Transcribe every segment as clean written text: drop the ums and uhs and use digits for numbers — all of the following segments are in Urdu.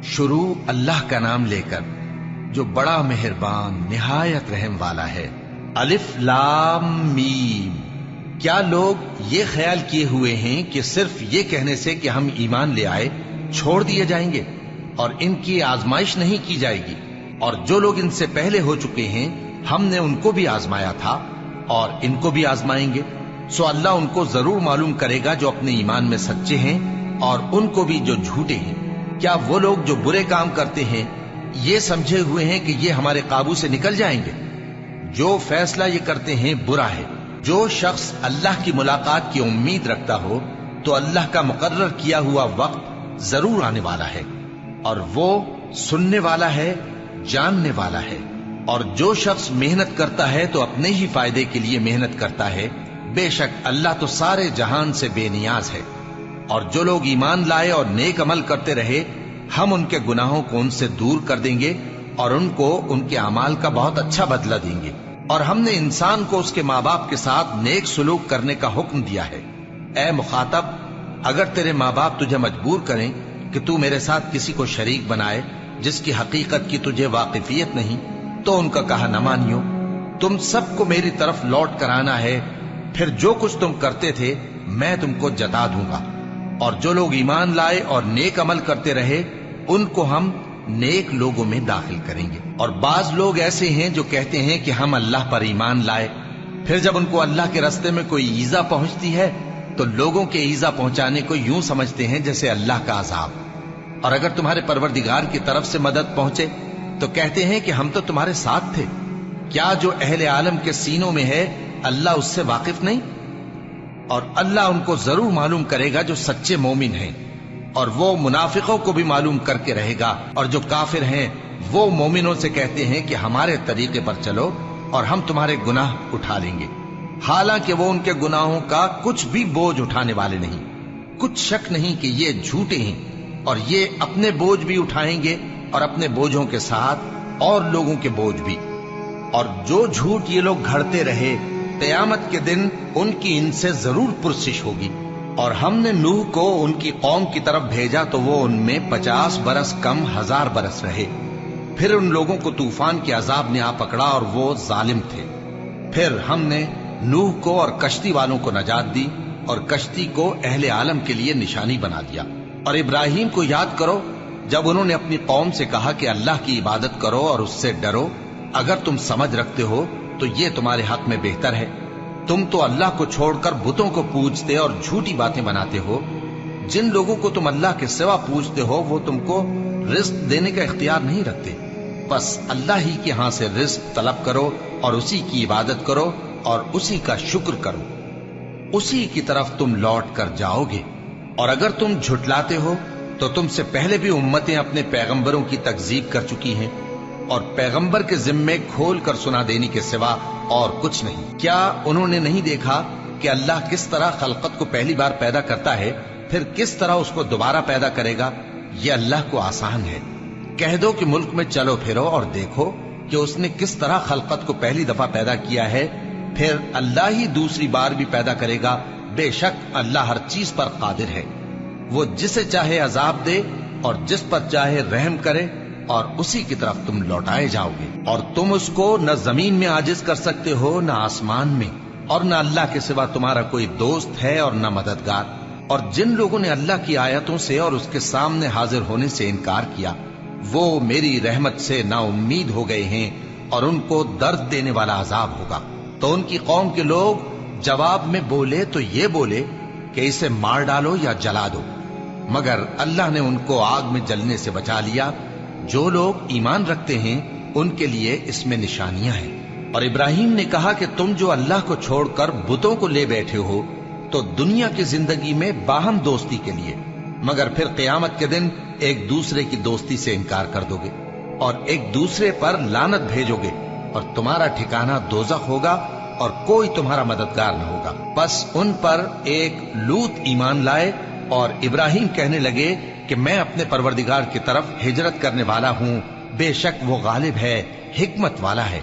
شروع اللہ کا نام لے کر جو بڑا مہربان نہایت رحم والا ہے۔ الف لام میم۔ کیا لوگ یہ خیال کیے ہوئے ہیں کہ صرف یہ کہنے سے کہ ہم ایمان لے آئے چھوڑ دیے جائیں گے اور ان کی آزمائش نہیں کی جائے گی؟ اور جو لوگ ان سے پہلے ہو چکے ہیں ہم نے ان کو بھی آزمایا تھا اور ان کو بھی آزمائیں گے، سو اللہ ان کو ضرور معلوم کرے گا جو اپنے ایمان میں سچے ہیں اور ان کو بھی جو جھوٹے ہیں۔ کیا وہ لوگ جو برے کام کرتے ہیں یہ سمجھے ہوئے ہیں کہ یہ ہمارے قابو سے نکل جائیں گے؟ جو فیصلہ یہ کرتے ہیں برا ہے۔ جو شخص اللہ کی ملاقات کی امید رکھتا ہو تو اللہ کا مقرر کیا ہوا وقت ضرور آنے والا ہے، اور وہ سننے والا ہے، جاننے والا ہے۔ اور جو شخص محنت کرتا ہے تو اپنے ہی فائدے کے لیے محنت کرتا ہے، بے شک اللہ تو سارے جہان سے بے نیاز ہے۔ اور جو لوگ ایمان لائے اور نیک عمل کرتے رہے ہم ان کے گناہوں کو ان سے دور کر دیں گے اور ان کو ان کے اعمال کا بہت اچھا بدلہ دیں گے۔ اور ہم نے انسان کو اس کے ماں باپ کے ساتھ نیک سلوک کرنے کا حکم دیا ہے۔ اے مخاطب، اگر تیرے ماں باپ تجھے مجبور کریں کہ تو میرے ساتھ کسی کو شریک بنائے جس کی حقیقت کی تجھے واقفیت نہیں تو ان کا کہا نہ مانیو۔ تم سب کو میری طرف لوٹ کر آنا ہے، پھر جو کچھ تم کرتے تھے میں تم کو جتا دوں گا۔ اور جو لوگ ایمان لائے اور نیک عمل کرتے رہے ان کو ہم نیک لوگوں میں داخل کریں گے۔ اور بعض لوگ ایسے ہیں جو کہتے ہیں کہ ہم اللہ پر ایمان لائے، پھر جب ان کو اللہ کے راستے میں کوئی ایذا پہنچتی ہے تو لوگوں کے ایذا پہنچانے کو یوں سمجھتے ہیں جیسے اللہ کا عذاب۔ اور اگر تمہارے پروردگار کی طرف سے مدد پہنچے تو کہتے ہیں کہ ہم تو تمہارے ساتھ تھے۔ کیا جو اہل عالم کے سینوں میں ہے اللہ اس سے واقف نہیں؟ اور اللہ ان کو ضرور معلوم کرے گا جو سچے مومن ہیں، اور وہ منافقوں کو بھی معلوم کر کے رہے گا۔ اور جو کافر ہیں وہ مومنوں سے کہتے ہیں کہ ہمارے طریقے پر چلو اور ہم تمہارے گناہ اٹھا لیں گے، حالانکہ وہ ان کے گناہوں کا کچھ بھی بوجھ اٹھانے والے نہیں۔ کچھ شک نہیں کہ یہ جھوٹے ہیں اور یہ اپنے بوجھ بھی اٹھائیں گے اور اپنے بوجھوں کے ساتھ اور لوگوں کے بوجھ بھی۔ اور جو جھوٹ یہ لوگ گھڑتے رہے قیامت کے دن ان کی ان سے ضرور پرسش ہوگی۔ اور ہم نے نوح کو ان کی قوم کی طرف بھیجا تو وہ ان میں 50 برس کم 1000 برس رہے۔ پھر ان لوگوں کو طوفان کے عذاب نے آ پکڑا اور وہ ظالم تھے۔ پھر ہم نے نوح کو اور کشتی والوں کو نجات دی اور کشتی کو اہل عالم کے لیے نشانی بنا دیا۔ اور ابراہیم کو یاد کرو جب انہوں نے اپنی قوم سے کہا کہ اللہ کی عبادت کرو اور اس سے ڈرو، اگر تم سمجھ رکھتے ہو تو یہ تمہارے حق میں بہتر ہے۔ تم تو اللہ کو چھوڑ کر بتوں کو پوجتے اور جھوٹی باتیں بناتے ہو۔ جن لوگوں کو تم اللہ کے سوا پوجتے ہو وہ تم کو رزق دینے کا اختیار نہیں رکھتے، بس اللہ ہی کے ہاں سے رزق طلب کرو اور اسی کی عبادت کرو اور اسی کا شکر کرو، اسی کی طرف تم لوٹ کر جاؤ گے۔ اور اگر تم جھٹلاتے ہو تو تم سے پہلے بھی امتیں اپنے پیغمبروں کی تکذیب کر چکی ہیں، اور پیغمبر کے ذمے کھول کر سنا دینے کے سوا اور کچھ نہیں۔ کیا انہوں نے نہیں دیکھا کہ اللہ کس طرح خلقت کو پہلی بار پیدا کرتا ہے پھر کس طرح اس کو دوبارہ پیدا کرے گا؟ یہ اللہ کو آسان ہے۔ کہہ دو کہ ملک میں چلو پھرو اور دیکھو کہ اس نے کس طرح خلقت کو پہلی دفعہ پیدا کیا ہے، پھر اللہ ہی دوسری بار بھی پیدا کرے گا۔ بے شک اللہ ہر چیز پر قادر ہے۔ وہ جسے چاہے عذاب دے اور جس پر چاہے رحم کرے، اور اسی کی طرف تم لوٹائے جاؤ گے۔ اور تم اس کو نہ زمین میں عاجز کر سکتے ہو نہ آسمان میں، اور نہ اللہ کے سوا تمہارا کوئی دوست ہے اور نہ مددگار۔ اور جن لوگوں نے اللہ کی آیتوں سے اور اس کے سامنے حاضر ہونے سے انکار کیا وہ میری رحمت سے نا امید ہو گئے ہیں اور ان کو درد دینے والا عذاب ہوگا۔ تو ان کی قوم کے لوگ جواب میں بولے تو یہ بولے کہ اسے مار ڈالو یا جلا دو، مگر اللہ نے ان کو آگ میں جلنے سے بچا لیا۔ جو لوگ ایمان رکھتے ہیں ان کے لیے اس میں نشانیاں ہیں۔ اور ابراہیم نے کہا کہ تم جو اللہ کو چھوڑ کر بتوں کو لے بیٹھے ہو تو دنیا کی زندگی میں باہم دوستی کے لیے، مگر پھر قیامت کے دن ایک دوسرے کی دوستی سے انکار کر دو گے اور ایک دوسرے پر لعنت بھیجو گے، اور تمہارا ٹھکانہ دوزخ ہوگا اور کوئی تمہارا مددگار نہ ہوگا۔ بس ان پر ایک لوط ایمان لائے اور ابراہیم کہنے لگے کہ میں اپنے پروردگار کی طرف ہجرت کرنے والا ہوں، بے شک وہ غالب ہے، حکمت والا ہے۔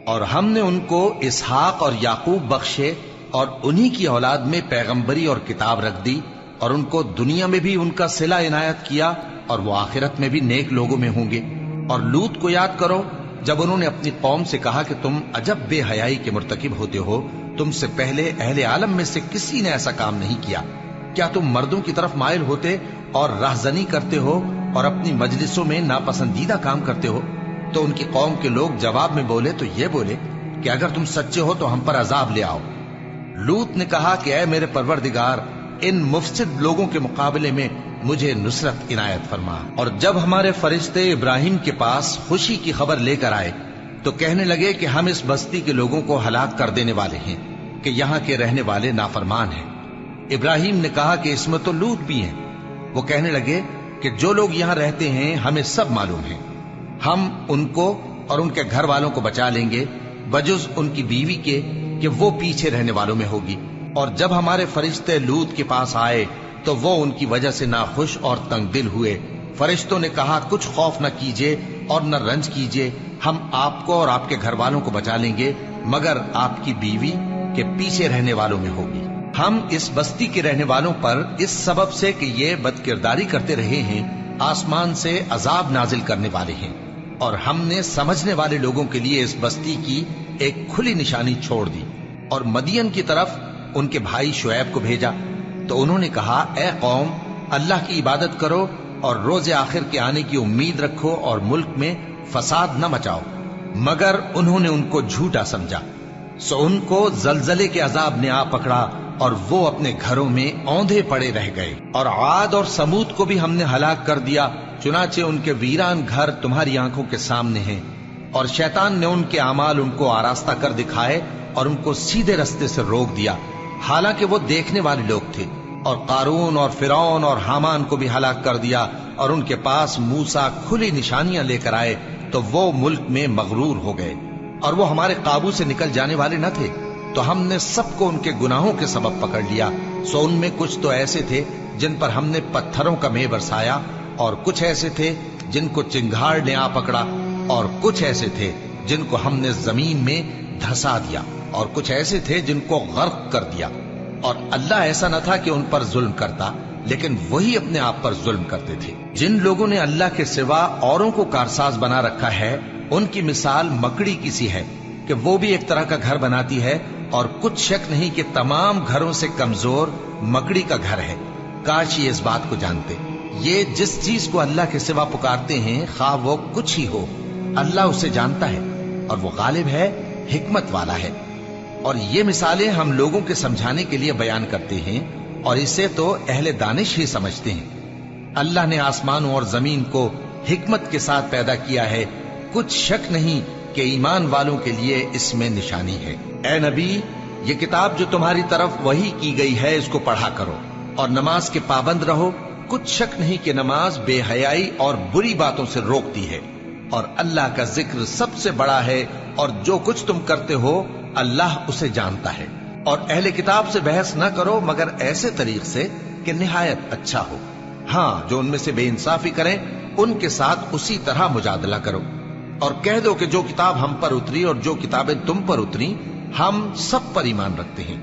اور ہم نے ان کو اسحاق اور یعقوب بخشے اور انہی کی اولاد میں پیغمبری اور کتاب رکھ دی، اور ان کو دنیا میں بھی ان کا صلہ عنایت کیا اور وہ آخرت میں بھی نیک لوگوں میں ہوں گے۔ اور لوط کو یاد کرو جب انہوں نے اپنی قوم سے کہا کہ تم عجب بے حیائی کے مرتکب ہوتے ہو، تم سے پہلے اہل عالم میں سے کسی نے ایسا کام نہیں کیا۔ کیا تم مردوں کی طرف مائل ہوتے اور راہزنی کرتے ہو اور اپنی مجلسوں میں ناپسندیدہ کام کرتے ہو؟ تو ان کی قوم کے لوگ جواب میں بولے تو یہ بولے کہ اگر تم سچے ہو تو ہم پر عذاب لے آؤ۔ لوط نے کہا کہ اے میرے پروردگار، ان مفسد لوگوں کے مقابلے میں مجھے نصرت عنایت فرما۔ اور جب ہمارے فرشتے ابراہیم کے پاس خوشی کی خبر لے کر آئے تو کہنے لگے کہ ہم اس بستی کے لوگوں کو ہلاک کر دینے والے ہیں کہ یہاں کے رہنے والے نافرمان ہیں۔ ابراہیم نے کہا کہ اس میں تو لوط بھی ہیں۔ وہ کہنے لگے کہ جو لوگ یہاں رہتے ہیں ہمیں سب معلوم ہیں، ہم ان کو اور ان کے گھر والوں کو بچا لیں گے بجز ان کی بیوی کے کہ وہ پیچھے رہنے والوں میں ہوگی۔ اور جب ہمارے فرشتے لوط کے پاس آئے تو وہ ان کی وجہ سے ناخوش اور تنگ دل ہوئے۔ فرشتوں نے کہا کچھ خوف نہ کیجیے اور نہ رنج کیجیے، ہم آپ کو اور آپ کے گھر والوں کو بچا لیں گے مگر آپ کی بیوی کے پیچھے رہنے والوں میں ہوگی۔ ہم اس بستی کے رہنے والوں پر اس سبب سے کہ یہ بد کرداری کرتے رہے ہیں آسمان سے عذاب نازل کرنے والے ہیں، اور ہم نے سمجھنے والے لوگوں کے لیے اس بستی کی ایک کھلی نشانی چھوڑ دی۔ اور مدین کی طرف ان کے بھائی شعیب کو بھیجا تو انہوں نے کہا اے قوم، اللہ کی عبادت کرو اور روز آخر کے آنے کی امید رکھو اور ملک میں فساد نہ مچاؤ، مگر انہوں نے ان کو جھوٹا سمجھا، سو ان کو زلزلے کے عذاب نے آ پکڑا اور وہ اپنے گھروں میں اوندھے پڑے رہ گئے۔ اور عاد اور سمود کو بھی ہم نے ہلاک کر دیا، چنانچہ ان کے ویران گھر تمہاری آنکھوں کے سامنے ہیں۔ اور شیطان نے ان کے اعمال ان کو آراستہ کر دکھائے اور ان کو سیدھے رستے سے روک دیا، حالانکہ وہ دیکھنے والے لوگ تھے۔ اور قارون اور فرعون اور حامان کو بھی ہلاک کر دیا، اور ان کے پاس موسیٰ کھلی نشانیاں لے کر آئے تو وہ ملک میں مغرور ہو گئے، اور وہ ہمارے قابو سے نکل جانے والے نہ تھے، تو ہم نے سب کو ان کے گناہوں کے سبب پکڑ لیا۔ سو ان میں کچھ تو ایسے تھے جن پر ہم نے پتھروں کا مے برسایا، اور کچھ ایسے تھے جن کو چنگھاڑ نے آ پکڑا، اور کچھ ایسے تھے جن کو ہم نے زمین میں دھسا دیا، اور کچھ ایسے تھے جن کو غرق کر دیا۔ اور اللہ ایسا نہ تھا کہ ان پر ظلم کرتا، لیکن وہی اپنے آپ پر ظلم کرتے تھے۔ جن لوگوں نے اللہ کے سوا اوروں کو کارساز بنا رکھا ہے، ان کی مثال مکڑی کی سی ہے کہ وہ بھی ایک طرح کا گھر بناتی ہے، اور کچھ شک نہیں کہ تمام گھروں سے کمزور مکڑی کا گھر ہے۔ کاش یہ اس بات کو جانتے۔ یہ جس چیز کو اللہ کے سوا پکارتے ہیں خواہ وہ کچھ ہی ہو، اللہ اسے جانتا ہے، اور وہ غالب ہے، حکمت والا ہے۔ اور یہ مثالیں ہم لوگوں کے سمجھانے کے لیے بیان کرتے ہیں، اور اسے تو اہل دانش ہی سمجھتے ہیں۔ اللہ نے آسمانوں اور زمین کو حکمت کے ساتھ پیدا کیا ہے، کچھ شک نہیں کہ ایمان والوں کے لیے اس میں نشانی ہے۔ اے نبی، یہ کتاب جو تمہاری طرف وحی کی گئی ہے اس کو پڑھا کرو، اور نماز کے پابند رہو۔ کچھ شک نہیں کہ نماز بے حیائی اور بری باتوں سے روکتی ہے، اور اللہ کا ذکر سب سے بڑا ہے، اور جو کچھ تم کرتے ہو اللہ اسے جانتا ہے۔ اور اہل کتاب سے بحث نہ کرو مگر ایسے طریق سے کہ نہایت اچھا ہو۔ ہاں، جو ان میں سے بے انصافی کریں ان کے ساتھ اسی طرح مجادلہ کرو، اور کہہ دو کہ جو کتاب ہم پر اتری اور جو کتابیں تم پر اتری ہم سب پر ایمان رکھتے ہیں،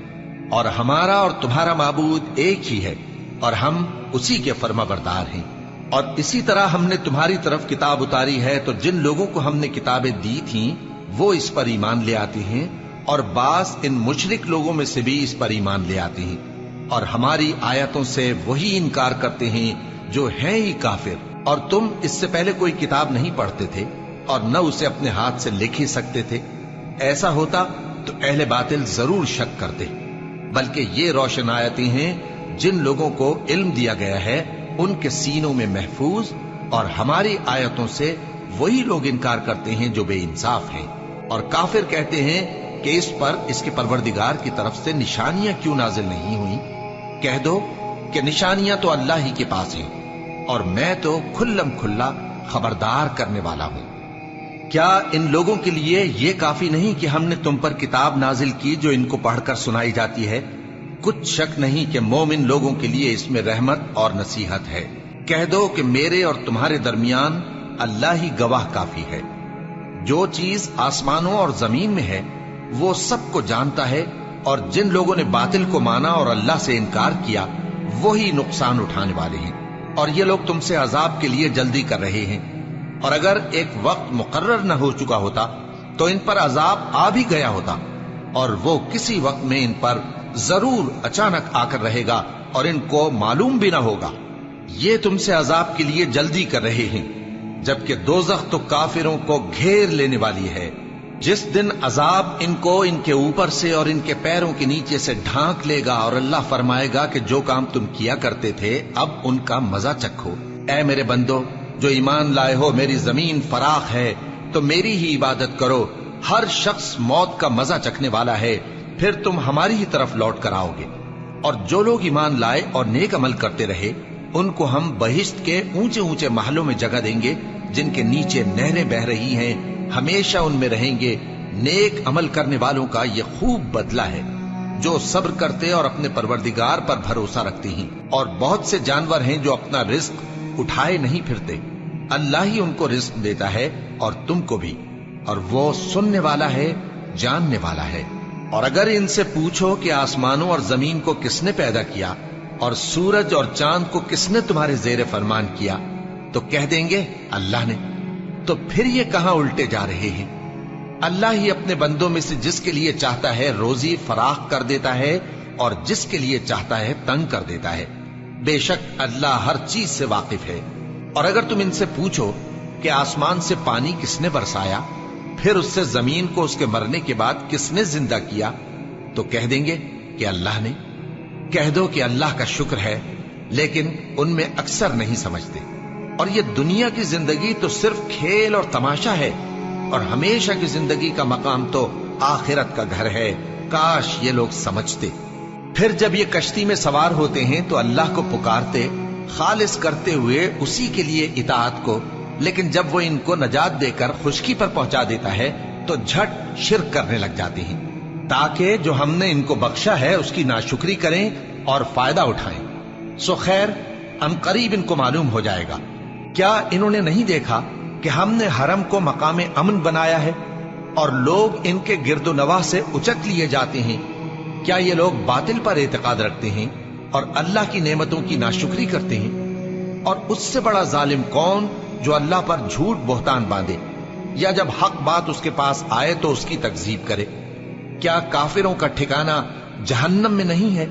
اور ہمارا اور تمہارا معبود ایک ہی ہے، اور ہم اسی کے فرما بردار ہیں۔ اور اسی طرح ہم نے تمہاری طرف کتاب اتاری ہے تو جن لوگوں کو ہم نے کتابیں دی تھیں وہ اس پر ایمان لے آتے ہیں، اور بعض ان مشرک لوگوں میں سے بھی اس پر ایمان لے آتے ہیں، اور ہماری آیتوں سے وہی انکار کرتے ہیں جو ہیں ہی کافر۔ اور تم اس سے پہلے کوئی کتاب نہیں پڑھتے تھے اور نہ اسے اپنے ہاتھ سے لکھ ہی سکتے تھے۔ ایسا ہوتا تو اہل باطل ضرور شک کرتے، بلکہ یہ روشن آیتیں ہیں جن لوگوں کو علم دیا گیا ہے ان کے سینوں میں محفوظ، اور ہماری آیتوں سے وہی لوگ انکار کرتے ہیں جو بے انصاف ہیں۔ اور کافر کہتے ہیں کہ اس پر اس کے پروردگار کی طرف سے نشانیاں کیوں نازل نہیں ہوئیں؟ کہہ دو کہ نشانیاں تو اللہ ہی کے پاس ہیں، اور میں تو کھلم کھلا خبردار کرنے والا ہوں۔ کیا ان لوگوں کے لیے یہ کافی نہیں کہ ہم نے تم پر کتاب نازل کی جو ان کو پڑھ کر سنائی جاتی ہے؟ کچھ شک نہیں کہ مومن لوگوں کے لیے اس میں رحمت اور نصیحت ہے۔ کہہ دو کہ میرے اور تمہارے درمیان اللہ ہی گواہ کافی ہے۔ جو چیز آسمانوں اور زمین میں ہے وہ سب کو جانتا ہے، اور جن لوگوں نے باطل کو مانا اور اللہ سے انکار کیا وہی نقصان اٹھانے والے ہیں۔ اور یہ لوگ تم سے عذاب کے لیے جلدی کر رہے ہیں، اور اگر ایک وقت مقرر نہ ہو چکا ہوتا تو ان پر عذاب آ بھی گیا ہوتا، اور وہ کسی وقت میں ان پر ضرور اچانک آ کر رہے گا اور ان کو معلوم بھی نہ ہوگا۔ یہ تم سے عذاب کے لیے جلدی کر رہے ہیں، جبکہ دوزخ تو کافروں کو گھیر لینے والی ہے۔ جس دن عذاب ان کو ان کے اوپر سے اور ان کے پیروں کے نیچے سے ڈھانک لے گا، اور اللہ فرمائے گا کہ جو کام تم کیا کرتے تھے اب ان کا مزہ چکھو۔ اے میرے بندو جو ایمان لائے ہو، میری زمین فراخ ہے تو میری ہی عبادت کرو۔ ہر شخص موت کا مزہ چکھنے والا ہے، پھر تم ہماری ہی طرف لوٹ کر آؤ گے۔ اور جو لوگ ایمان لائے اور نیک عمل کرتے رہے، ان کو ہم بہشت کے اونچے اونچے محلوں میں جگہ دیں گے، جن کے نیچے نہریں بہ رہی ہیں، ہمیشہ ان میں رہیں گے۔ نیک عمل کرنے والوں کا یہ خوب بدلہ ہے، جو صبر کرتے اور اپنے پروردگار پر بھروسہ رکھتے ہیں۔ اور بہت سے جانور ہیں جو اپنا رزق اٹھائے نہیں پھرتے، اللہ ہی ان کو رزق دیتا ہے اور تم کو بھی، اور وہ سننے والا ہے، جاننے والا ہے۔ اور اگر ان سے پوچھو کہ آسمانوں اور زمین کو کس نے پیدا کیا اور سورج اور چاند کو کس نے تمہارے زیر فرمان کیا، تو کہہ دیں گے اللہ نے۔ تو پھر یہ کہاں الٹے جا رہے ہیں؟ اللہ ہی اپنے بندوں میں سے جس کے لیے چاہتا ہے روزی فراخ کر دیتا ہے، اور جس کے لیے چاہتا ہے تنگ کر دیتا ہے۔ بے شک اللہ ہر چیز سے واقف ہے۔ اور اگر تم ان سے پوچھو کہ آسمان سے پانی کس نے برسایا، پھر اس سے زمین کو اس کے مرنے کے بعد کس نے زندہ کیا، تو کہہ دیں گے کہ اللہ نے۔ کہہ دو کہ اللہ کا شکر ہے، لیکن ان میں اکثر نہیں سمجھتے۔ اور یہ دنیا کی زندگی تو صرف کھیل اور تماشا ہے، اور ہمیشہ کی زندگی کا مقام تو آخرت کا گھر ہے۔ کاش یہ لوگ سمجھتے۔ پھر جب یہ کشتی میں سوار ہوتے ہیں تو اللہ کو پکارتے، خالص کرتے ہوئے اسی کے لیے اطاعت کو، لیکن جب وہ ان کو نجات دے کر خشکی پر پہنچا دیتا ہے تو جھٹ شرک کرنے لگ جاتے ہیں، تاکہ جو ہم نے ان کو بخشا ہے اس کی ناشکری کریں اور فائدہ اٹھائیں۔ سو خیر ان قریب ان کو معلوم ہو جائے گا۔ کیا انہوں نے نہیں دیکھا کہ ہم نے حرم کو مقام امن بنایا ہے، اور لوگ ان کے گرد و نواح سے اچک لیے جاتے ہیں؟ کیا یہ لوگ باطل پر اعتقاد رکھتے ہیں اور اللہ کی نعمتوں کی ناشکری کرتے ہیں؟ اور اس سے بڑا ظالم کون جو اللہ پر جھوٹ بہتان باندھے، یا جب حق بات اس کے پاس آئے تو اس کی تکذیب کرے؟ کیا کافروں کا ٹھکانہ جہنم میں نہیں ہے؟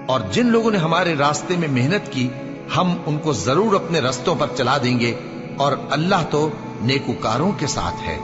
اور جن لوگوں نے ہمارے راستے میں محنت کی، ہم ان کو ضرور اپنے رستوں پر چلا دیں گے، اور اللہ تو نیکوکاروں کے ساتھ ہے۔